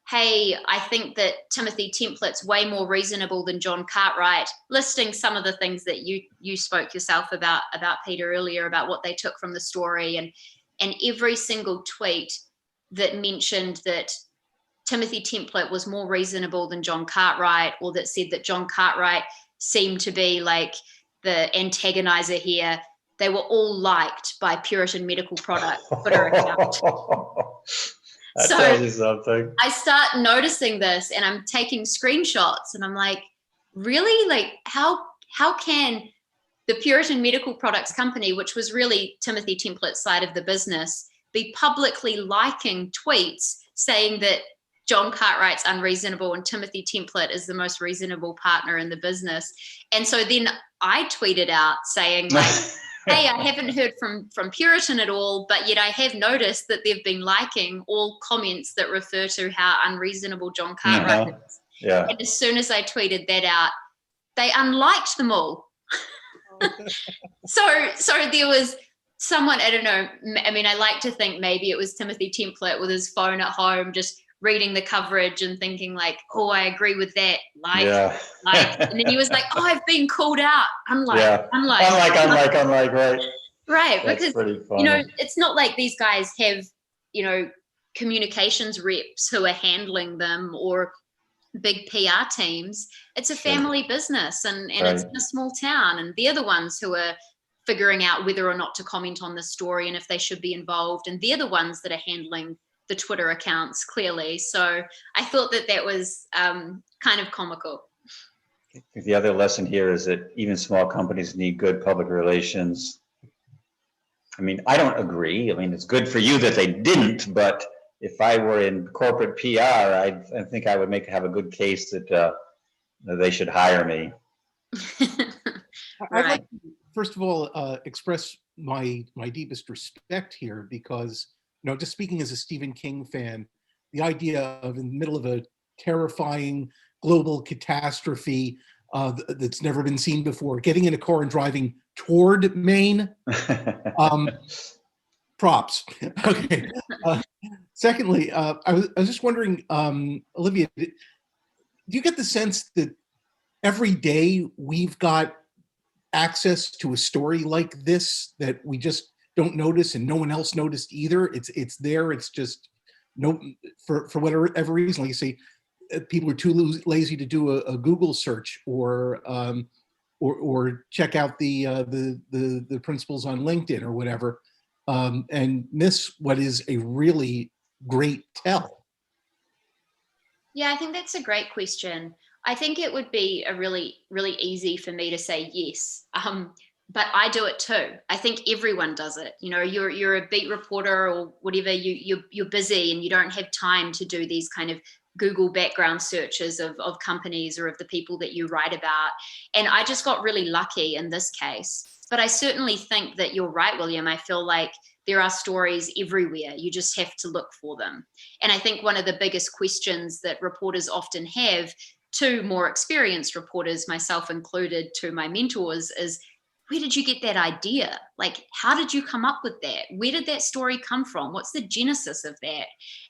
"Hey, I think that Timothy Templet's way more reasonable than John Cartwright," listing some of the things that you spoke yourself about Peter earlier, about what they took from the story, and every single tweet that mentioned that Timothy Templet was more reasonable than John Cartwright, or that said that John Cartwright seemed to be the antagonizer here, they were all liked by Puritan Medical Products Twitter account. That tells you something. I start noticing this, and I'm taking screenshots, and I'm like, really? How can the Puritan Medical Products Company, which was really Timothy Templet's side of the business, be publicly liking tweets saying that John Cartwright's unreasonable and Timothy Template is the most reasonable partner in the business. And so then I tweeted out saying like, hey, I haven't heard from Puritan at all, but yet I have noticed that they've been liking all comments that refer to how unreasonable John Cartwright is. Yeah. And as soon as I tweeted that out, they unliked them all. So there was someone, I don't know, I mean, I like to think maybe it was Timothy Template with his phone at home, just reading the coverage and thinking like, oh, I agree with that. Like, and then he was like, oh, I've been called out. Unlike, right. Right. That's because, pretty funny. you know, it's not like these guys have, you know, communications reps who are handling them or big PR teams. It's a family business and it's in a small town, and they're the ones who are figuring out whether or not to comment on the story and if they should be involved. And they're the ones that are handling the Twitter accounts, clearly. So I thought that was kind of comical. I think the other lesson here is that even small companies need good public relations. I mean, I don't agree. I mean, it's good for you that they didn't, but if I were in corporate PR, I think I would have a good case that they should hire me. I'd like to, first of all, express my deepest respect here because, you know, just speaking as a Stephen King fan, the idea of in the middle of a terrifying global catastrophe that's never been seen before, getting in a car and driving toward Maine, props. Okay. Secondly, I was just wondering, Olivia, do you get the sense that every day we've got access to a story like this that we just don't notice and no one else noticed either? It's there. It's just for whatever reason, like you say, people are too lazy to do a Google search or check out the principles on LinkedIn or whatever, and miss what is a really great tell. Yeah, I think that's a great question. I think it would be a really, really easy for me to say yes, but I do it too. I think everyone does it. You know, you're a beat reporter or whatever. You're busy and you don't have time to do these kind of Google background searches of companies or of the people that you write about. And I just got really lucky in this case. But I certainly think that you're right, William. I feel like there are stories everywhere. You just have to look for them. And I think one of the biggest questions that reporters often have to more experienced reporters, myself included, to my mentors, is where did you get that idea? Like, how did you come up with that? Where did that story come from? What's the genesis of that?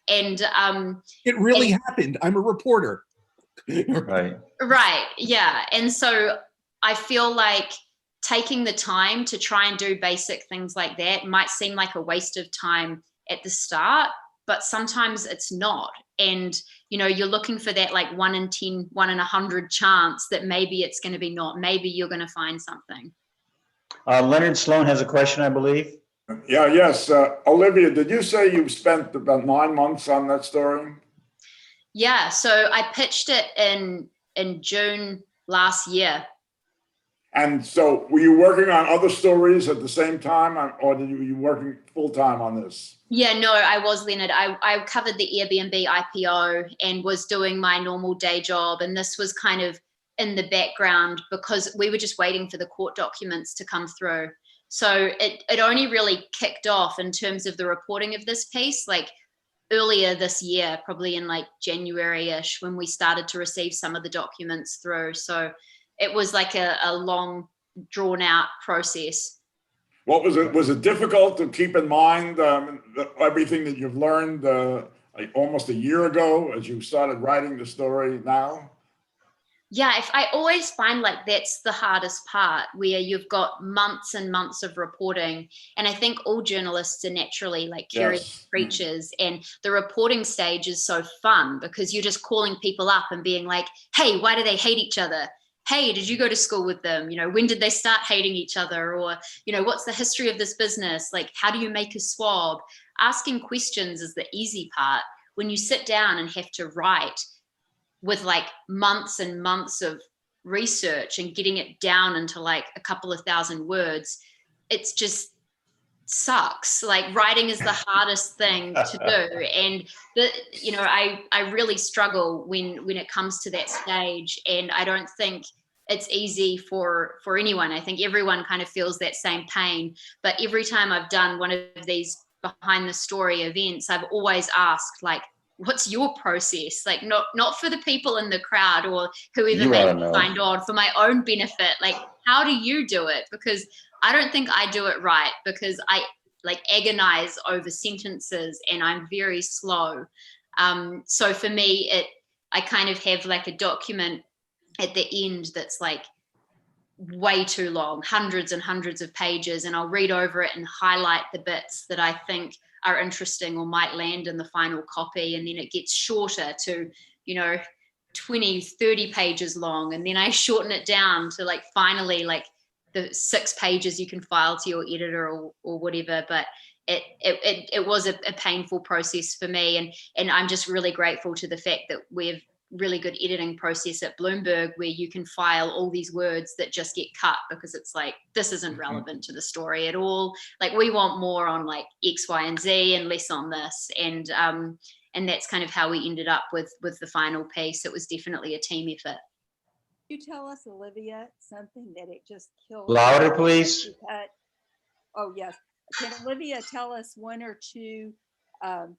And it really happened. I'm a reporter. Right. Right. Yeah. And so I feel like taking the time to try and do basic things like that might seem like a waste of time at the start, but sometimes it's not. And, you know, you're looking for that like 1 in 10, 1 in 100 chance that maybe it's going to be not, maybe you're going to find something. Leonard Sloan has a question, I believe. Yes. Olivia, did you say you spent about 9 months on that story? Yeah. So I pitched it in June last year. And so were you working on other stories at the same time, or were you working full time on this? Yeah, no, I was, Leonard. I covered the Airbnb IPO and was doing my normal day job. And this was kind of in the background because we were just waiting for the court documents to come through. So it only really kicked off in terms of the reporting of this piece, like earlier this year, probably in like January-ish, when we started to receive some of the documents through. So it was like a long, drawn-out process. What was it? Was it difficult to keep in mind everything that you've learned like almost a year ago as you started writing the story now? Yeah, I always find like that's the hardest part, where you've got months and months of reporting. And I think all journalists are naturally like curious creatures. And the reporting stage is so fun because you're just calling people up and being like, hey, why do they hate each other? Hey, did you go to school with them? You know, when did they start hating each other? Or, you know, what's the history of this business? Like, how do you make a swab? Asking questions is the easy part. When you sit down and have to write with like months and months of research and getting it down into like a couple of thousand words, it's just, sucks. Like, writing is the hardest thing to do, and I really struggle when it comes to that stage, and I don't think it's easy for anyone. I think everyone kind of feels that same pain, but every time I've done one of these behind the story events, I've always asked, like, what's your process? Like, not for the people in the crowd or whoever may have signed on, for my own benefit. Like, how do you do it? Because I don't think I do it right, because I like agonize over sentences and I'm very slow. So for me, I kind of have like a document at the end that's like way too long, hundreds and hundreds of pages, and I'll read over it and highlight the bits that I think are interesting or might land in the final copy, and then it gets shorter to 20, 30 pages long, and then I shorten it down to like finally like the 6 pages you can file to your editor or whatever. But it was a painful process for me, and I'm just really grateful to the fact that we have really good editing process at Bloomberg, where you can file all these words that just get cut because it's like, this isn't relevant to the story at all. Like, we want more on like X, Y, and Z and less on this. And that's kind of how we ended up with the final piece. It was definitely a team effort. You tell us, Olivia, something that it just killed. Louder, please. Oh, yes. Can Olivia tell us one or two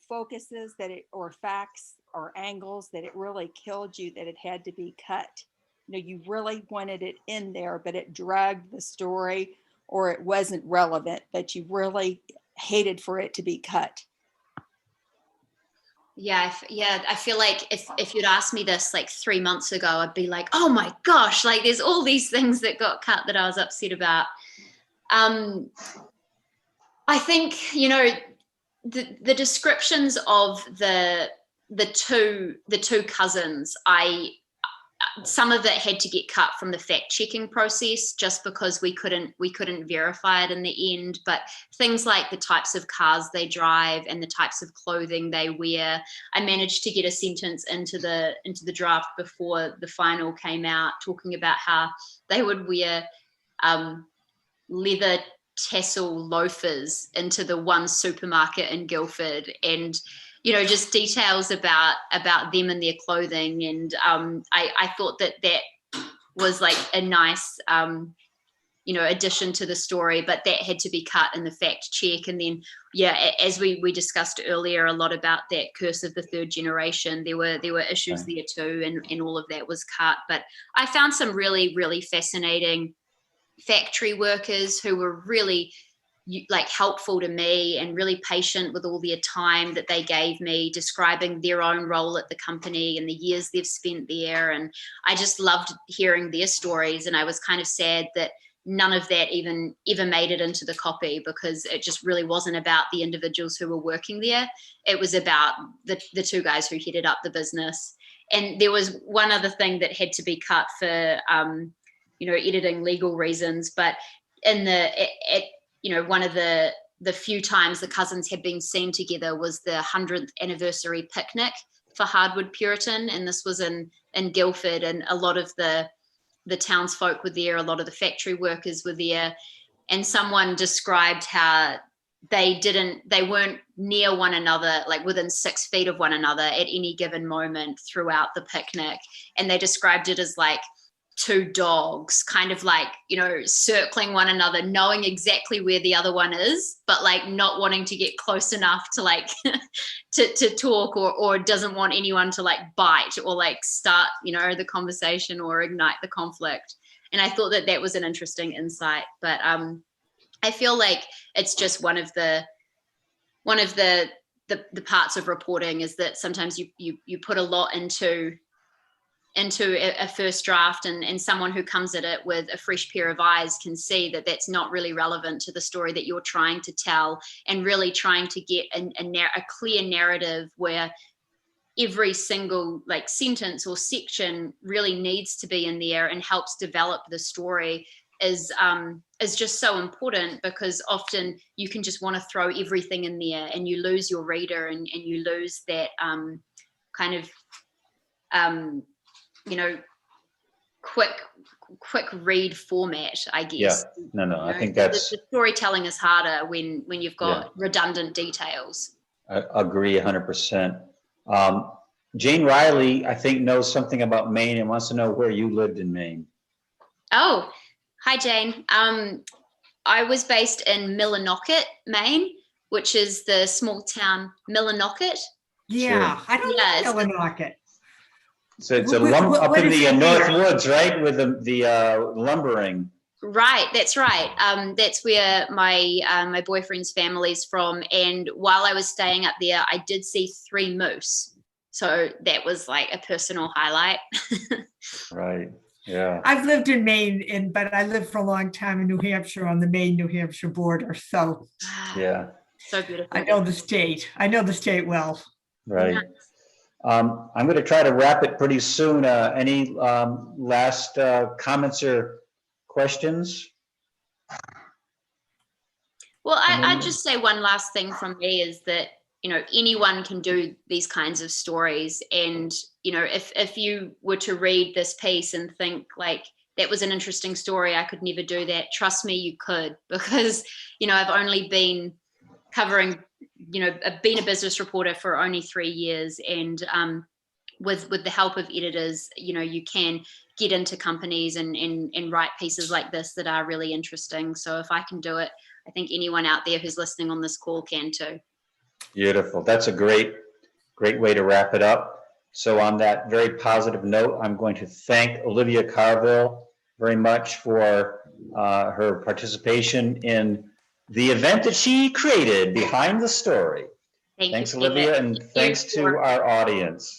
focuses or facts or angles that it really killed you, that it had to be cut? You really wanted it in there, but it dragged the story, or it wasn't relevant, but you really hated for it to be cut. Yeah, I feel like if you'd asked me this like 3 months ago, I'd be like, oh my gosh, like there's all these things that got cut that I was upset about. I think, the descriptions of the two cousins, some of it had to get cut from the fact checking process, just because we couldn't verify it in the end. But things like the types of cars they drive and the types of clothing they wear, I managed to get a sentence into the draft before the final came out, talking about how they would wear leather tassel loafers into the one supermarket in Guildford, and just details about them and their clothing. And I thought that was like a nice addition to the story, but that had to be cut in the fact check. And then as we discussed earlier a lot about that curse of the third generation, there were issues there too, and all of that was cut. But I found some really, really fascinating factory workers who were really like helpful to me and really patient with all their time that they gave me, describing their own role at the company and the years they've spent there. And I just loved hearing their stories, and I was kind of sad that none of that even ever made it into the copy, because it just really wasn't about the individuals who were working there. It was about the two guys who headed up the business. And there was one other thing that had to be cut for editing legal reasons, but one of the few times the cousins had been seen together was the 100th anniversary picnic for Hardwood Puritan, and this was in Guildford, and a lot of the townsfolk were there, a lot of the factory workers were there, and someone described how they weren't near one another, like within 6 feet of one another at any given moment throughout the picnic, and they described it as like two dogs kind of like circling one another, knowing exactly where the other one is, but like not wanting to get close enough to like to talk, or doesn't want anyone to like bite or like start the conversation or ignite the conflict. And I thought that was an interesting insight. But I feel like it's just one of the parts of reporting, is that sometimes you put a lot into a first draft, and someone who comes at it with a fresh pair of eyes can see that that's not really relevant to the story that you're trying to tell, and really trying to get a clear narrative where every single like sentence or section really needs to be in there and helps develop the story is just so important, because often you can just want to throw everything in there and you lose your reader, and you lose that quick read format, I guess. No, I think the that's, storytelling is harder when you've got redundant details. I agree 100%. Jane Riley, I think, knows something about Maine and wants to know where you lived in Maine. Oh, hi, Jane. I was based in Millinocket, Maine, which is the small town Millinocket. Yeah, I don't Yes. know Millinocket. So it's a What- up what in is the it North there? Woods, right? With the lumbering. Right, that's right. That's where my boyfriend's family's from. And while I was staying up there, I did see 3 moose. So that was like a personal highlight. Right. Yeah. I've lived in Maine, but I lived for a long time in New Hampshire on the Maine-New Hampshire border. So Yeah. So beautiful. I know the state. I know the state well. Right. Yeah. I'm going to try to wrap it pretty soon. Any last comments or questions? Well, I'd just say one last thing from me is that, anyone can do these kinds of stories. And, if you were to read this piece and think like, that was an interesting story, I could never do that. Trust me, you could, because, I've only been covering, being a business reporter for only 3 years. And with the help of editors, you can get into companies and write pieces like this that are really interesting. So if I can do it, I think anyone out there who's listening on this call can too. Beautiful. That's a great way to wrap it up. So on that very positive note, I'm going to thank Olivia Carville very much for her participation in the event that she created, Behind the Story. Thanks, Olivia, and thanks to our audience.